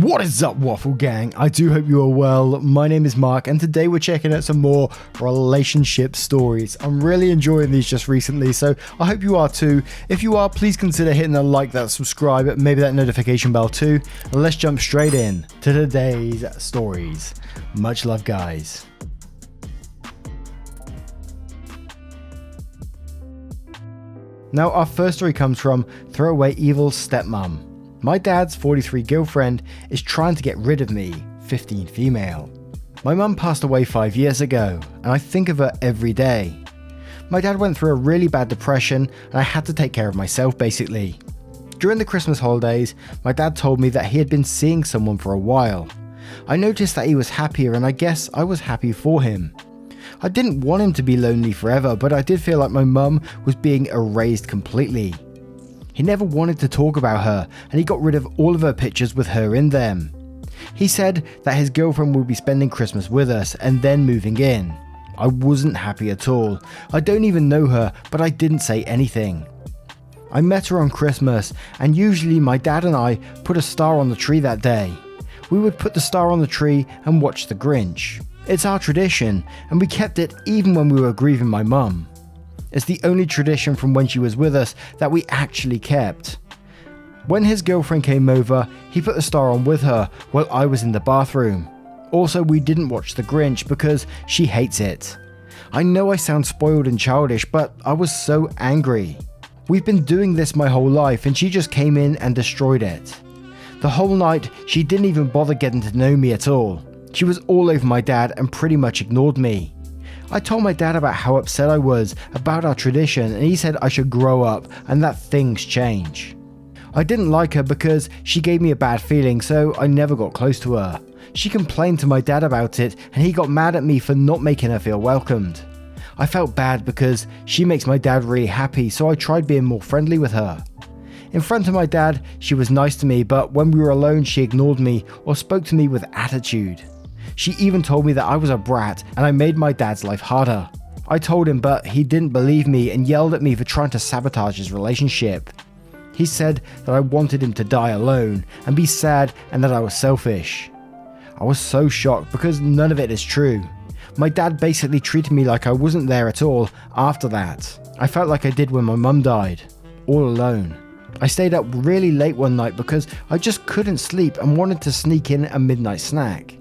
What is up, Waffle Gang? I do hope you are well. My name is Mark, and today we're checking out some more relationship stories. I'm really enjoying these just recently, so I hope you are too. If you are, please consider hitting the like, that subscribe, maybe that notification bell too. And let's jump straight in to today's stories. Much love, guys. Now, our first story comes from Throwaway Evil Stepmom. My dad's 43 girlfriend is trying to get rid of me, 15 female. My mum passed away 5 years ago, and I think of her every day. My dad went through a really bad depression, and I had to take care of myself basically. During the Christmas holidays, my dad told me that he had been seeing someone for a while. I noticed that he was happier, and I guess I was happy for him. I didn't want him to be lonely forever, but I did feel like my mum was being erased completely. He never wanted to talk about her, and he got rid of all of her pictures with her in them. He said that his girlfriend would be spending Christmas with us and then moving in. I wasn't happy at all. I don't even know her, but I didn't say anything. I met her on Christmas, and usually my dad and I put a star on the tree that day. We would put the star on the tree and watch The Grinch. It's our tradition, and we kept it even when we were grieving my mum. It's the only tradition from when she was with us that we actually kept. When his girlfriend came over, he put the star on with her while I was in the bathroom. Also, we didn't watch The Grinch because she hates it. I know I sound spoiled and childish, but I was so angry. We've been doing this my whole life, and she just came in and destroyed it. The whole night, she didn't even bother getting to know me at all. She was all over my dad and pretty much ignored me. I told my dad about how upset I was about our tradition, and he said I should grow up and that things change. I didn't like her because she gave me a bad feeling, so I never got close to her. She complained to my dad about it, and he got mad at me for not making her feel welcomed. I felt bad because she makes my dad really happy, so I tried being more friendly with her. In front of my dad, she was nice to me, but when we were alone, she ignored me or spoke to me with attitude. She even told me that I was a brat and I made my dad's life harder. I told him, but he didn't believe me and yelled at me for trying to sabotage his relationship. He said that I wanted him to die alone and be sad and that I was selfish. I was so shocked because none of it is true. My dad basically treated me like I wasn't there at all after that. I felt like I did when my mum died, all alone. I stayed up really late one night because I just couldn't sleep and wanted to sneak in a midnight snack.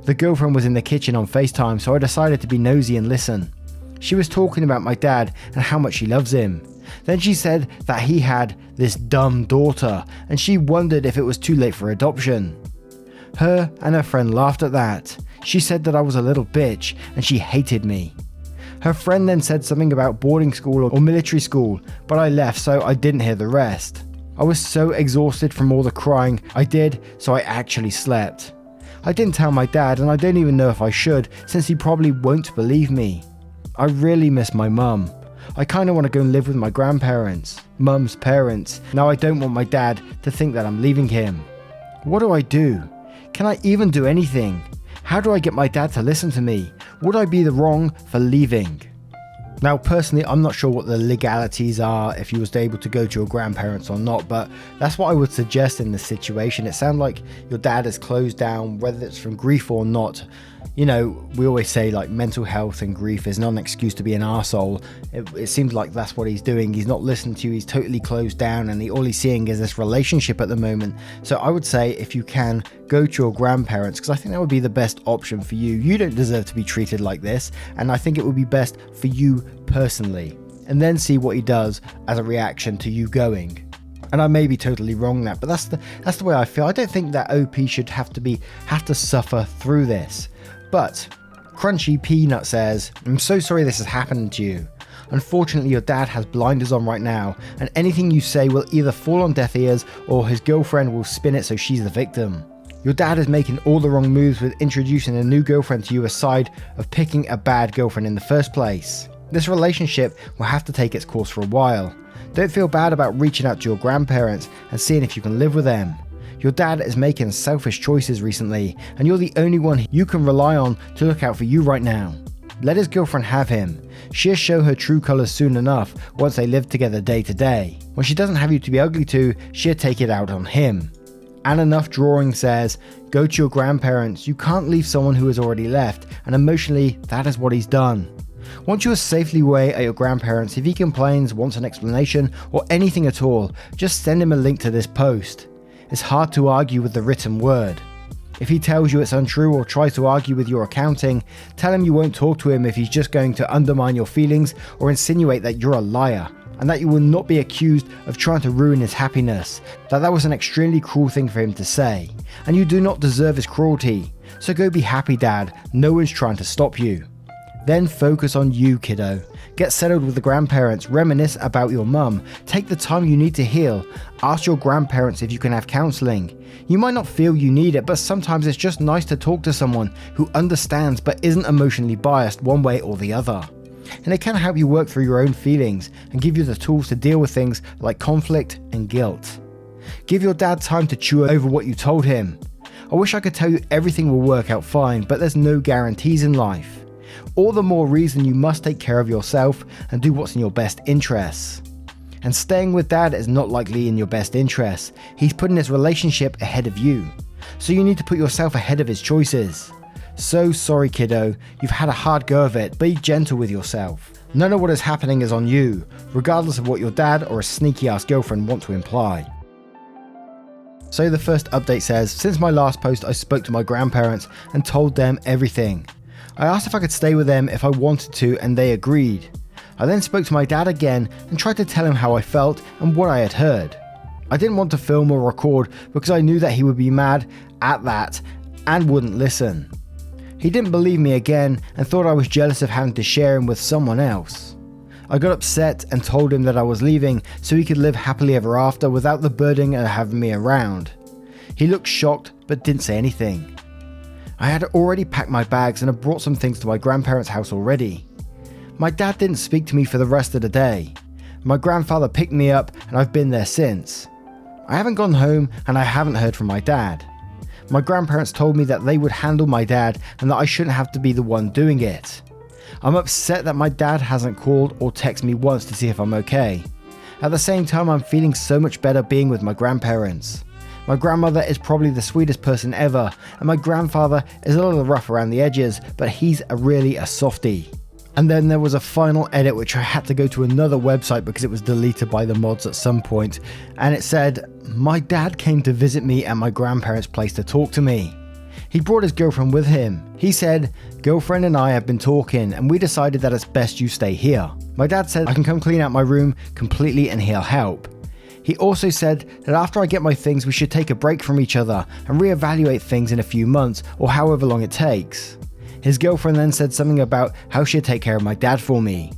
The girlfriend was in the kitchen on FaceTime, so I decided to be nosy and listen. She was talking about my dad and how much she loves him. Then she said that he had this dumb daughter and she wondered if it was too late for adoption. Her and her friend laughed at that. She said that I was a little bitch and she hated me. Her friend then said something about boarding school or military school, but I left, so I didn't hear the rest. I was so exhausted from all the crying I did, so I actually slept. I didn't tell my dad, and I don't even know if I should, since he probably won't believe me. I really miss my mum. I kinda wanna go and live with my grandparents, mum's parents. Now I don't want my dad to think that I'm leaving him. What do I do? Can I even do anything? How do I get my dad to listen to me? Would I be the wrong for leaving? Now, personally, I'm not sure what the legalities are if you was able to go to your grandparents or not, but that's what I would suggest in this situation. It sounds like your dad has closed down, whether it's from grief or not. You know, we always say like mental health and grief is not an excuse to be an arsehole. It seems like that's what he's doing. He's not listening to you, he's totally closed down, and all he's seeing is this relationship at the moment. So I would say if you can, go to your grandparents, because I think that would be the best option for you. You don't deserve to be treated like this, and I think it would be best for you personally. And then see what he does as a reaction to you going. And I may be totally wrong that, but that's the way I feel. I don't think that OP should have to suffer through this. But Crunchy Peanut says, I'm so sorry this has happened to you. Unfortunately, your dad has blinders on right now, and anything you say will either fall on deaf ears or his girlfriend will spin it so she's the victim. Your dad is making all the wrong moves with introducing a new girlfriend to you aside of picking a bad girlfriend in the first place. This relationship will have to take its course for a while. Don't feel bad about reaching out to your grandparents and seeing if you can live with them. Your dad is making selfish choices recently, and you're the only one you can rely on to look out for you right now. Let his girlfriend have him. She'll show her true colours soon enough once they live together day to day. When she doesn't have you to be ugly to, she'll take it out on him. And Enough Drawing says, go to your grandparents. You can't leave someone who has already left, and emotionally, that is what he's done. Once you are safely away at your grandparents, if he complains, wants an explanation, or anything at all, just send him a link to this post. It's hard to argue with the written word. If he tells you it's untrue or tries to argue with your accounting, tell him you won't talk to him if he's just going to undermine your feelings or insinuate that you're a liar, and that you will not be accused of trying to ruin his happiness, that was an extremely cruel thing for him to say, and you do not deserve his cruelty. So go be happy, Dad. No one's trying to stop you. Then focus on you, kiddo. Get settled with the grandparents, reminisce about your mum, take the time you need to heal, ask your grandparents if you can have counselling. You might not feel you need it, but sometimes it's just nice to talk to someone who understands but isn't emotionally biased one way or the other. And it can help you work through your own feelings and give you the tools to deal with things like conflict and guilt. Give your dad time to chew over what you told him. I wish I could tell you everything will work out fine, but there's no guarantees in life. All the more reason you must take care of yourself and do what's in your best interests. And staying with dad is not likely in your best interests. He's putting his relationship ahead of you. So you need to put yourself ahead of his choices. So sorry, kiddo. You've had a hard go of it. Be gentle with yourself. None of what is happening is on you, regardless of what your dad or a sneaky ass girlfriend want to imply. So the first update says, since my last post I spoke to my grandparents and told them everything. I asked if I could stay with them if I wanted to, and they agreed. I then spoke to my dad again and tried to tell him how I felt and what I had heard. I didn't want to film or record because I knew that he would be mad at that and wouldn't listen. He didn't believe me again and thought I was jealous of having to share him with someone else. I got upset and told him that I was leaving so he could live happily ever after without the burden of having me around. He looked shocked but didn't say anything. I had already packed my bags and had brought some things to my grandparents' house already. My dad didn't speak to me for the rest of the day. My grandfather picked me up and I've been there since. I haven't gone home and I haven't heard from my dad. My grandparents told me that they would handle my dad and that I shouldn't have to be the one doing it. I'm upset that my dad hasn't called or texted me once to see if I'm okay. At the same time, I'm feeling so much better being with my grandparents. My grandmother is probably the sweetest person ever, and my grandfather is a little rough around the edges, but he's really a softie. And then there was a final edit which I had to go to another website because it was deleted by the mods at some point, and it said, my dad came to visit me at my grandparents' place to talk to me. He brought his girlfriend with him. He said, girlfriend and I have been talking and we decided that it's best you stay here. My dad said I can come clean out my room completely and he'll help. He also said that after I get my things we should take a break from each other and reevaluate things in a few months or however long it takes. His girlfriend then said something about how she'd take care of my dad for me.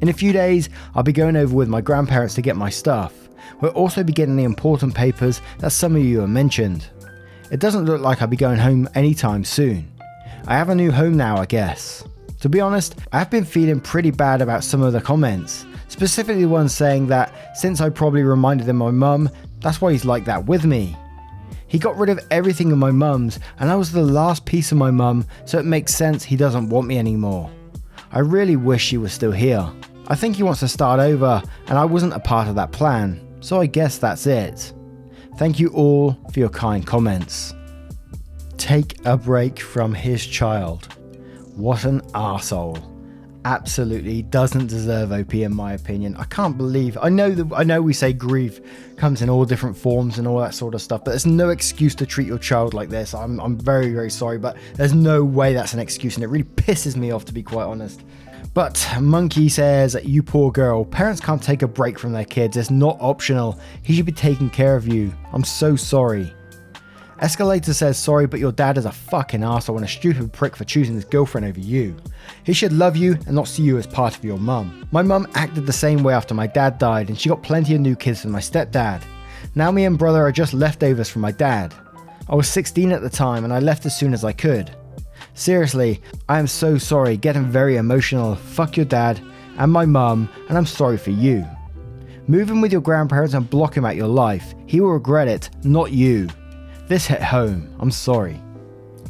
In a few days, I'll be going over with my grandparents to get my stuff. We'll also be getting the important papers that some of you have mentioned. It doesn't look like I'll be going home anytime soon. I have a new home now, I guess. To be honest, I have been feeling pretty bad about some of the comments, specifically one saying that since I probably reminded him of my mum, that's why he's like that with me. He got rid of everything of my mum's and I was the last piece of my mum, so it makes sense he doesn't want me anymore. I really wish she was still here. I think he wants to start over and I wasn't a part of that plan, so I guess that's it. Thank you all for your kind comments. Take a break from his child. What an arsehole. Absolutely doesn't deserve OP in my opinion. I can't believe, I know we say grief comes in all different forms and all that sort of stuff, but there's no excuse to treat your child like this. I'm very, very sorry, but there's no way that's an excuse and it really pisses me off, to be quite honest. But Monkey says, you poor girl, parents can't take a break from their kids. It's not optional. He should be taking care of you. I'm so sorry. Escalator says, sorry, but your dad is a fucking arsehole and a stupid prick for choosing his girlfriend over you. He should love you and not see you as part of your mum. My mum acted the same way after my dad died and she got plenty of new kids from my stepdad. Now me and brother are just leftovers from my dad. I was 16 at the time and I left as soon as I could. Seriously, I am so sorry, getting very emotional. Fuck your dad and my mum, and I'm sorry for you. Move in with your grandparents and block him out your life. He will regret it, not you. This hit home, I'm sorry.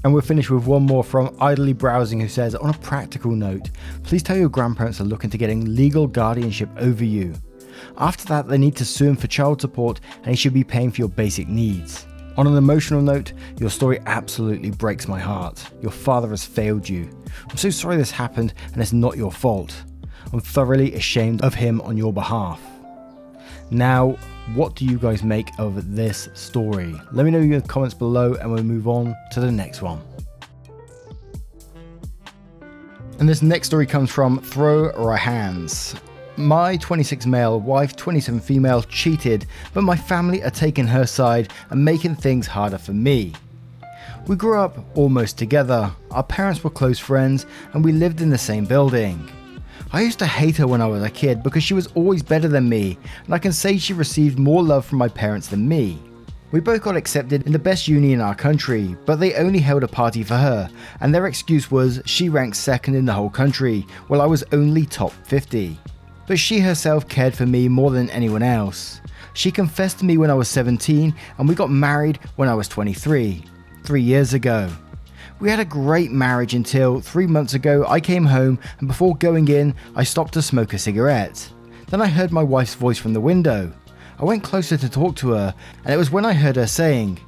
And we'll finish with one more from Idly Browsing, who says, on a practical note, please tell your grandparents are looking to getting legal guardianship over you. After that, they need to sue him for child support and he should be paying for your basic needs. On an emotional note, your story absolutely breaks my heart. Your father has failed you. I'm so sorry this happened and it's not your fault. I'm thoroughly ashamed of him on your behalf. Now, what do you guys make of this story? Let me know in the comments below and we'll move on to the next one. And this next story comes from Throw Rahans. My 26 male wife, 27 female cheated, but my family are taking her side and making things harder for me. We grew up almost together, our parents were close friends and we lived in the same building. I used to hate her when I was a kid because she was always better than me, and I can say she received more love from my parents than me. We both got accepted in the best uni in our country, but they only held a party for her, and their excuse was she ranked second in the whole country, while I was only top 50. But she herself cared for me more than anyone else. She confessed to me when I was 17, and we got married when I was 23, 3 years ago. We had a great marriage until 3 months ago I came home and before going in I stopped to smoke a cigarette. Then I heard my wife's voice from the window. I went closer to talk to her and it was when I heard her saying,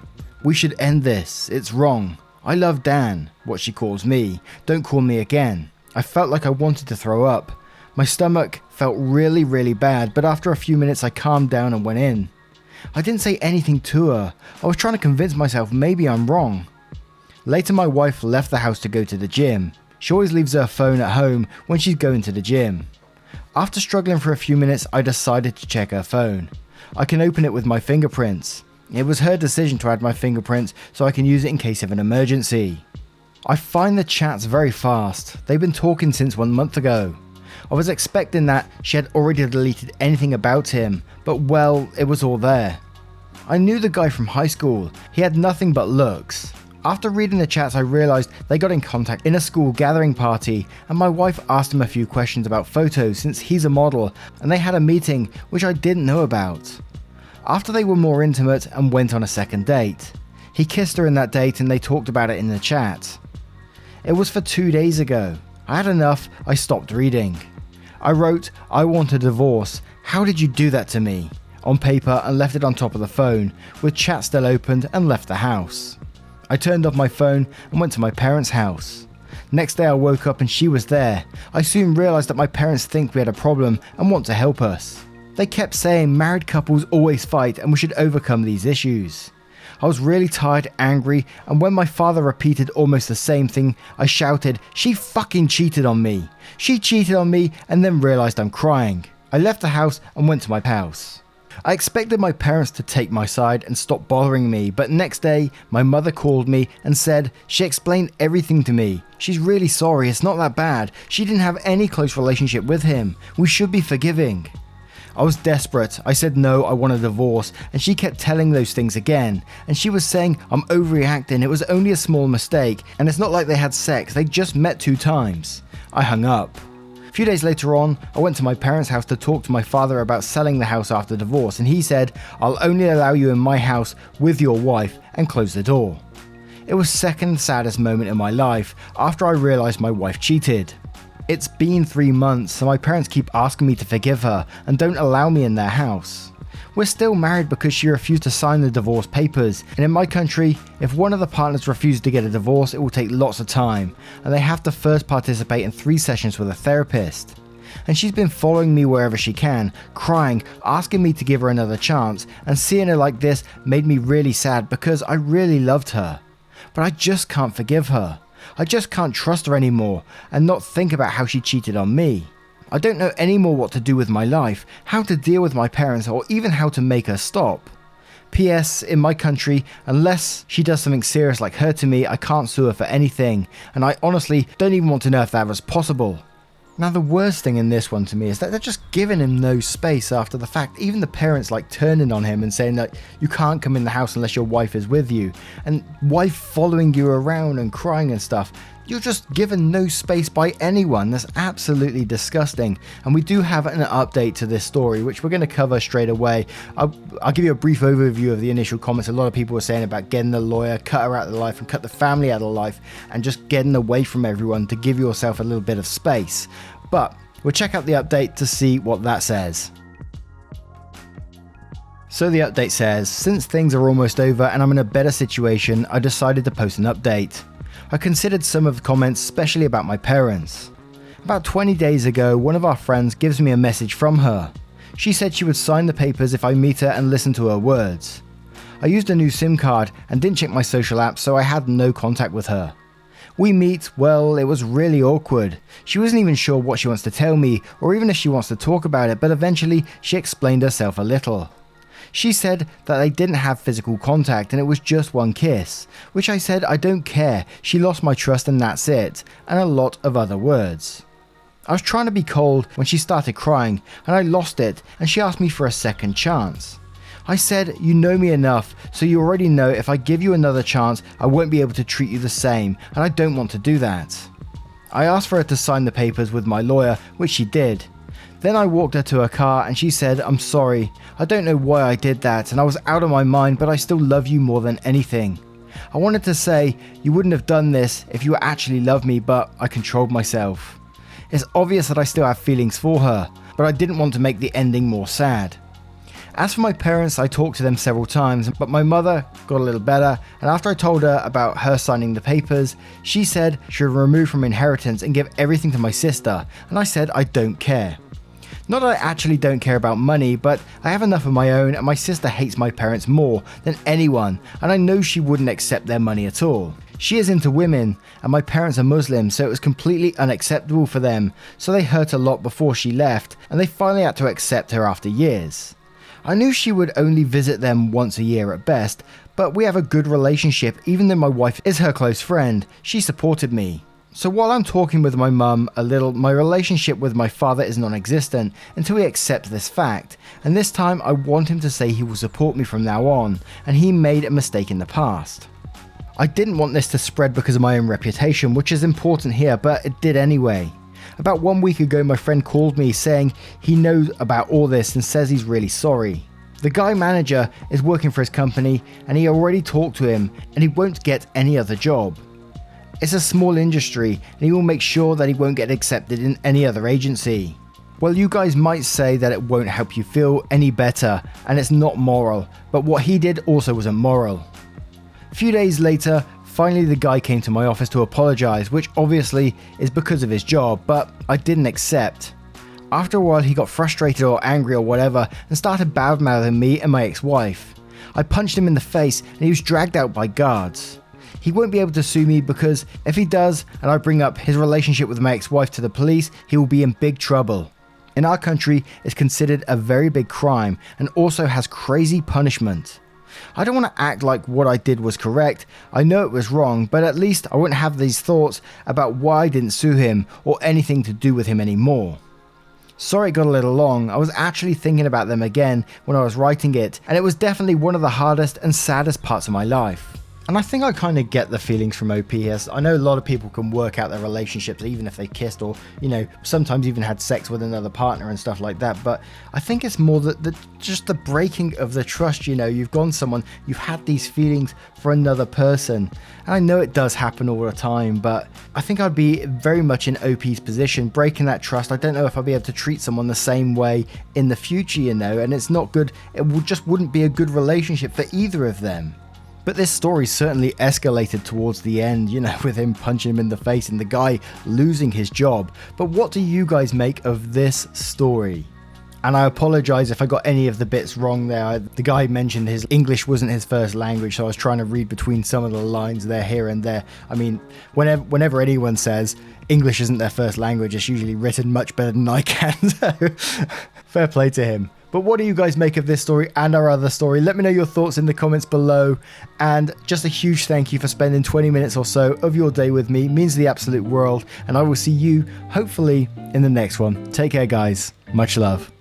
"We should end this, it's wrong. I love Dan," what she calls me, "don't call me again." I felt like I wanted to throw up. My stomach felt really bad, but after a few minutes I calmed down and went in. I didn't say anything to her. I was trying to convince myself maybe I'm wrong. Later my wife left the house to go to the gym. She always leaves her phone at home when she's going to the gym. After struggling for a few minutes, I decided to check her phone. I can open it with my fingerprints. It was her decision to add my fingerprints so I can use it in case of an emergency. I find the chats very fast. They've been talking since 1 month ago. I was expecting that she had already deleted anything about him, but well, it was all there. I knew the guy from high school. He had nothing but looks. After reading the chats, I realised they got in contact in a school gathering party, and my wife asked him a few questions about photos since he's a model, and they had a meeting which I didn't know about. After they were more intimate and went on a second date. He kissed her in that date and they talked about it in the chat. It was for 2 days ago. I had enough, I stopped reading. I wrote, "I want a divorce. How did you do that to me?" on paper and left it on top of the phone, with chat still opened, and left the house. I turned off my phone and went to my parents' house. Next day I woke up and she was there. I soon realised that my parents think we had a problem and want to help us. They kept saying married couples always fight and we should overcome these issues. I was really tired, angry, and when my father repeated almost the same thing, I shouted, "She fucking cheated on me. She cheated on me," and then realised I'm crying. I left the house and went to my house. I expected my parents to take my side and stop bothering me, but next day, my mother called me and said she explained everything to me. She's really sorry, it's not that bad. She didn't have any close relationship with him. We should be forgiving. I was desperate. I said no, I want a divorce, and she kept telling those things again. And she was saying I'm overreacting, it was only a small mistake, and it's not like they had sex, they just met 2 times. I hung up. A few days later on, I went to my parents' house to talk to my father about selling the house after divorce, and he said, "I'll only allow you in my house with your wife," and closed the door. It was the second saddest moment in my life after I realised my wife cheated. It's been 3 months, so my parents keep asking me to forgive her and don't allow me in their house. We're still married because she refused to sign the divorce papers, and in my country, if one of the partners refuses to get a divorce, it will take lots of time, and they have to first participate in 3 sessions with a therapist. And she's been following me wherever she can, crying, asking me to give her another chance, and seeing her like this made me really sad because I really loved her. But I just can't forgive her. I just can't trust her anymore and not think about how she cheated on me. I don't know anymore what to do with my life, how to deal with my parents, or even how to make her stop. P.S. In my country, unless she does something serious like hurt to me, I can't sue her for anything, and I honestly don't even want to know if that was possible. Now the worst thing in this one to me is that they're just giving him no space after the fact. Even the parents like turning on him and saying that you can't come in the house unless your wife is with you, and wife following you around and crying and stuff. You're just given no space by anyone. That's absolutely disgusting. And we do have an update to this story, which we're going to cover straight away. I'll give you a brief overview of the initial comments. A lot of people were saying about getting the lawyer, cut her out of the life and cut the family out of life and just getting away from everyone to give yourself a little bit of space. But we'll check out the update to see what that says. So the update says, since things are almost over and I'm in a better situation, I decided to post an update. I considered some of the comments, especially about my parents. About 20 days ago, one of our friends gives me a message from her. She said she would sign the papers if I meet her and listen to her words. I used a new SIM card and didn't check my social apps, so I had no contact with her. We meet, well, it was really awkward. She wasn't even sure what she wants to tell me, or even if she wants to talk about it, but eventually she explained herself a little. She said that they didn't have physical contact and it was just one kiss, which I said I don't care, she lost my trust and that's it, and a lot of other words. I was trying to be cold when she started crying and I lost it, and she asked me for a second chance. I said, you know me enough, so you already know if I give you another chance, I won't be able to treat you the same, and I don't want to do that. I asked for her to sign the papers with my lawyer, which she did. Then I walked her to her car and she said, I'm sorry, I don't know why I did that and I was out of my mind, but I still love you more than anything. I wanted to say, you wouldn't have done this if you actually loved me, but I controlled myself. It's obvious that I still have feelings for her, but I didn't want to make the ending more sad. As for my parents, I talked to them several times, but my mother got a little better, and after I told her about her signing the papers, she said she would remove from inheritance and give everything to my sister, and I said I don't care. Not that I actually don't care about money, but I have enough of my own and my sister hates my parents more than anyone, and I know she wouldn't accept their money at all. She is into women, and my parents are Muslim, so it was completely unacceptable for them, so they hurt a lot before she left, and they finally had to accept her after years. I knew she would only visit them once a year at best, but we have a good relationship. Even though my wife is her close friend, she supported me. So while I'm talking with my mum a little, my relationship with my father is non-existent until he accepts this fact, and this time I want him to say he will support me from now on, and he made a mistake in the past. I didn't want this to spread because of my own reputation, which is important here, but it did anyway. About 1 week ago, my friend called me saying he knows about all this and says he's really sorry. The guy manager is working for his company and he already talked to him and he won't get any other job. It's a small industry and he will make sure that he won't get accepted in any other agency. Well, you guys might say that it won't help you feel any better and it's not moral, but what he did also wasn't moral. A few days later, finally the guy came to my office to apologize, which obviously is because of his job, but I didn't accept. After a while he got frustrated or angry or whatever and started badmouthing me and my ex-wife. I punched him in the face and he was dragged out by guards. He won't be able to sue me because if he does and I bring up his relationship with my ex-wife to the police, he will be in big trouble. In our country, it's considered a very big crime and also has crazy punishment. I don't want to act like what I did was correct. I know it was wrong, but at least I wouldn't have these thoughts about why I didn't sue him or anything to do with him anymore. Sorry it got a little long. I was actually thinking about them again when I was writing it, and it was definitely one of the hardest and saddest parts of my life. And I think I kind of get the feelings from OP here. I know a lot of people can work out their relationships even if they kissed or, sometimes even had sex with another partner and stuff like that. But I think it's more just the breaking of the trust. You've gone someone, you've had these feelings for another person. And I know it does happen all the time, but I think I'd be very much in OP's position, breaking that trust. I don't know if I'll be able to treat someone the same way in the future, and it's not good. It just wouldn't be a good relationship for either of them. But this story certainly escalated towards the end, with him punching him in the face and the guy losing his job. But what do you guys make of this story? And I apologize if I got any of the bits wrong there. The guy mentioned his English wasn't his first language, so I was trying to read between some of the lines there, here and there. I mean, whenever anyone says English isn't their first language, it's usually written much better than I can, so fair play to him. But what do you guys make of this story and our other story? Let me know your thoughts in the comments below. And just a huge thank you for spending 20 minutes or so of your day with me. It means the absolute world. And I will see you, hopefully, in the next one. Take care, guys. Much love.